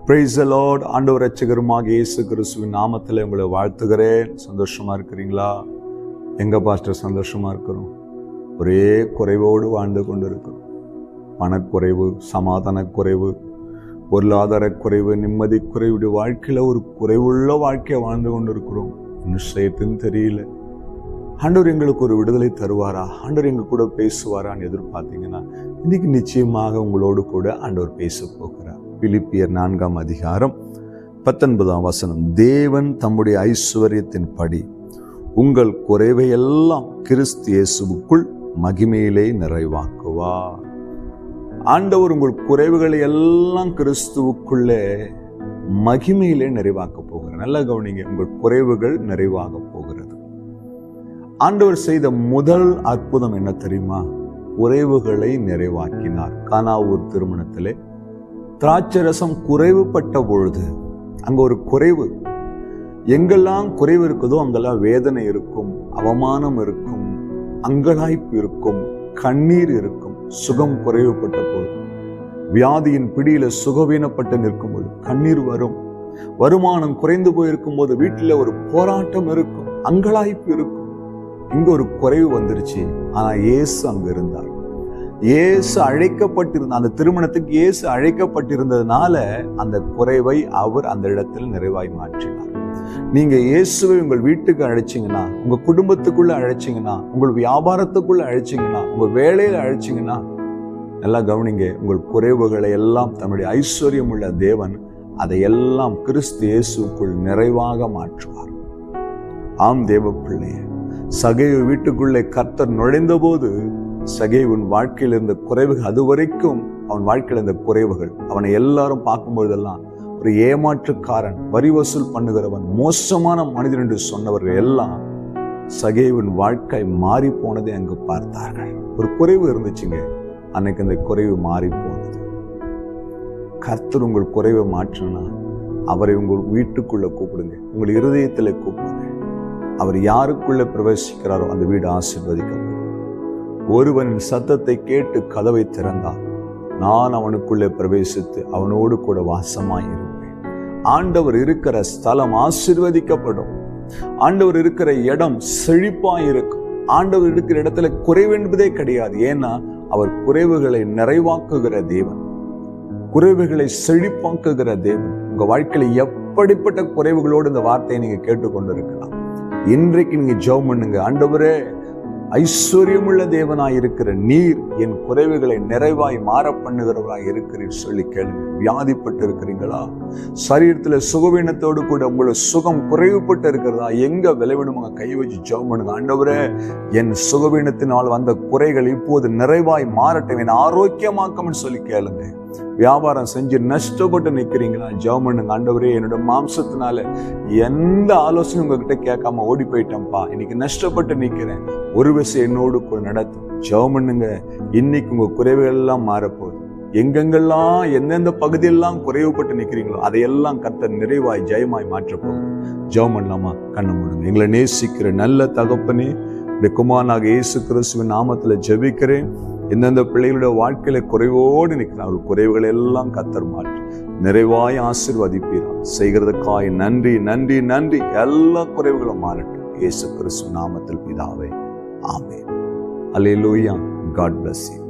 Praise the Lord. ஆண்டவர் இரட்சகருமாகிய இயேசு கிறிஸ்துவின் நாமத்தில் உங்களை வாழ்த்துகிறேன். சந்தோஷமா இருக்கிறீங்களா? எங்க பாஸ்டர் சந்தோஷமா இருக்கிறோம். ஒரே குறைவோடு வாழ்ந்து கொண்டு இருக்கிறோம். பணக்குறைவு, சமாதான குறைவு, பொருளாதார குறைவு, நிம்மதி குறைவு, வாழ்க்கையில ஒரு குறைவுள்ள வாழ்க்கையை வாழ்ந்து கொண்டு இருக்கிறோம். இன்னும் செய்யத்துன்னு தெரியல. ஆண்டவர் எங்களுக்கு ஒரு விடுதலை தருவாரா, ஆண்டவர் எங்க கூட பேசுவாரான்னு எதிர்பார்த்தீங்கன்னா இன்னைக்கு நிச்சயமாக உங்களோடு கூட ஆண்டவர் பேச போகிறார். பிலிப்பியர் 4ஆம் அதிகாரம் 19ஆம் வசனம். தேவன் தம்முடைய ஐஸ்வர்யத்தின் படி உங்கள் குறைவை எல்லாம் கிறிஸ்து இயேசுவுக்குள் மகிமையிலே நிறைவாக்குவார். ஆண்டவர் உங்கள் குறைவுகளை எல்லாம் கிறிஸ்துவுக்குள்ளே மகிமையிலே நிறைவாக்க போகிறார். நல்லா கவனிங்க, உங்கள் குறைவுகள் நிறைவாக போகிறது. ஆண்டவர் செய்த முதல் அற்புதம் என்ன தெரியுமா? குறைவுகளை நிறைவாக்கினார். கானாவூர் திருமணத்திலே திராட்சரசம் குறைவுபட்ட பொழுது அங்க ஒரு குறைவு, எங்கெல்லாம் குறைவு இருக்குதோ அங்கெல்லாம் வேதனை இருக்கும், அவமானம் இருக்கும், அங்கலாய்ப்பு இருக்கும், கண்ணீர் இருக்கும். சுகம் குறைவுபட்ட போது, வியாதியின் பிடியில சுகவீனப்பட்டு நிற்கும் போது கண்ணீர் வரும். வருமானம் குறைந்து போயிருக்கும் போது வீட்டில் ஒரு போராட்டம் இருக்கும், அங்கலாய்ப்பு இருக்கும். இங்க ஒரு குறைவு வந்துருச்சு. ஆனா இயேசு அங்க இருந்தார். இயேசு அழைக்கப்பட்டிருந்த அந்த திருமணத்துக்கு இயேசு அழைக்கப்பட்டிருந்ததுனால அந்த குறைவை அவர் அந்த இடத்தில் நிறைவாய் மாற்றினார். நீங்க இயேசுவை உங்கள் வீட்டுக்கு அழைச்சிங்கன்னா, உங்க குடும்பத்துக்குள்ள அழைச்சிங்கன்னா, உங்கள் வியாபாரத்துக்குள்ள அழைச்சிங்கன்னா, உங்க வேலையில அழைச்சிங்கன்னா, நல்லா கவனிங்க, உங்கள் குறைவுகளை எல்லாம் தன்னுடைய ஐஸ்வர்யம் உள்ள தேவன் அதையெல்லாம் கிறிஸ்து இயேசுக்குள் நிறைவாக மாற்றுவார். ஆம் தேவ பிள்ளையே, சகேயு வீட்டுக்குள்ளே கர்த்தர் நுழைந்த போது சகேயுவின் வாழ்க்கையில் இருந்த குறைவுகள், அதுவரைக்கும் அவன் வாழ்க்கையில் இருந்த குறைவுகள், அவனை எல்லாரும் பார்க்கும்போதெல்லாம் ஒரு ஏமாற்றுக்காரன், வரி வசூல் பண்ணுகிறவன், மோசமான மனிதன் என்று சொன்னவர்கள் எல்லாம் சகேயுவின் வாழ்க்கை மாறி போனதை அங்கு பார்த்தார்கள். ஒரு குறைவு இருந்துச்சுங்க, அன்னைக்கு அந்த குறைவு மாறி போனது. கர்த்தர் உங்கள் குறைவை மாற்றினா அவரை உங்கள் வீட்டுக்குள்ள கூப்பிடுங்க, உங்கள் இருதயத்துல கூப்பிடுங்க. அவர் யாருக்குள்ள பிரவேசிக்கிறாரோ அந்த வீடு ஆசீர்வதிக்கப்படும். ஒருவனின் சத்தத்தை கேட்டு கதவை திறந்தார், நான் அவனுக்குள்ளே பிரவேசித்து அவனோடு கூட வாசமாயிருப்பேன். ஆண்டவர் இருக்கிற ஸ்தலம் ஆசீர்வதிக்கப்படும். ஆண்டவர் இருக்கிற இடம் செழிப்பாயிருக்கும். ஆண்டவர் இருக்கிற இடத்துல குறைவு என்பதே கிடையாது. ஏன்னா அவர் குறைவுகளை நிறைவாக்குகிற தேவன், குறைவுகளை செழிப்பாக்குகிற தேவன். உங்க வாழ்க்கையில எப்படிப்பட்ட குறைவுகளோடு இந்த வார்த்தையை நீங்க கேட்டுக்கொண்டிருக்கலாம். இன்றைக்கு நீங்க ஜெபம் பண்ணுங்க, ஆண்டவரே, ஐஸ்வர்யமுள்ள தேவனாய் இருக்கிற நீர் என் குறைவுகளை நிறைவாய் மாற பண்ணுகிறவராய் இருக்கிறீர் சொல்லி கேளுங்க. வியாதிப்பட்டு இருக்கிறீங்களா? சரீரத்துல சுகவீனத்தோடு கூட உங்களோட சுகம் குறைவுபட்டு இருக்கிறதா? எங்க விளைவிடுமா கை வச்சு ஜெபம் பண்ணுங்க. ஆண்டவரே, என் சுகவீனத்தினால் வந்த குறைகள் இப்போது நிறைவாய் மாறட்டும், என் ஆரோக்கியமாக்கும் சொல்லி கேளுங்க. வியாபாரம் செஞ்சு நஷ்டப்பட்டு நிற்கிறீங்களா? ஜெபம் பண்ணுங்க. ஆண்டவரே, என்னோட மாம்சத்தினால எந்த ஆலோசனையும் உங்ககிட்ட கேட்காம ஓடி போயிட்டேன்ப்பா, இன்னைக்கு நஷ்டப்பட்டு நிற்கிறேன், ஒரு விஷயம் என்னோடு கூட நடத்தும். ஜெபம் பண்ணுங்க. இன்னைக்கு உங்க குறைவுகள் எல்லாம் மாறப்போகுது. எங்கெங்கெல்லாம் எந்தெந்த பகுதியெல்லாம் குறைவுபட்டு நிற்கிறீங்களோ அதையெல்லாம் கர்த்தர் நிறைவாய் ஜெயமாய் மாற்றப்போகுது. ஜெபம் பண்ணலாமா? கண்ணை மூடுங்க. எங்களை நேசிக்கிற நல்ல தகப்பனே, இந்த குமாரனாக இயேசு கிறிஸ்துவின் நாமத்துல ஜெபிக்கிறேன். எந்தெந்த பிள்ளைகளுடைய வாழ்க்கையில குறைவோடு நிற்கிறார்கள், குறைவுகளை எல்லாம் கர்த்தர் மாற்றி நிறைவாய் ஆசீர்வதிப்பீரார். செய்கிறதுக்காய் நன்றி நன்றி நன்றி. எல்லா குறைவுகளும் மாறட்டும் இயேசு கிறிஸ்து நாமத்தில் பிதாவே, ஆமென். அல்லேலூயா. God bless you.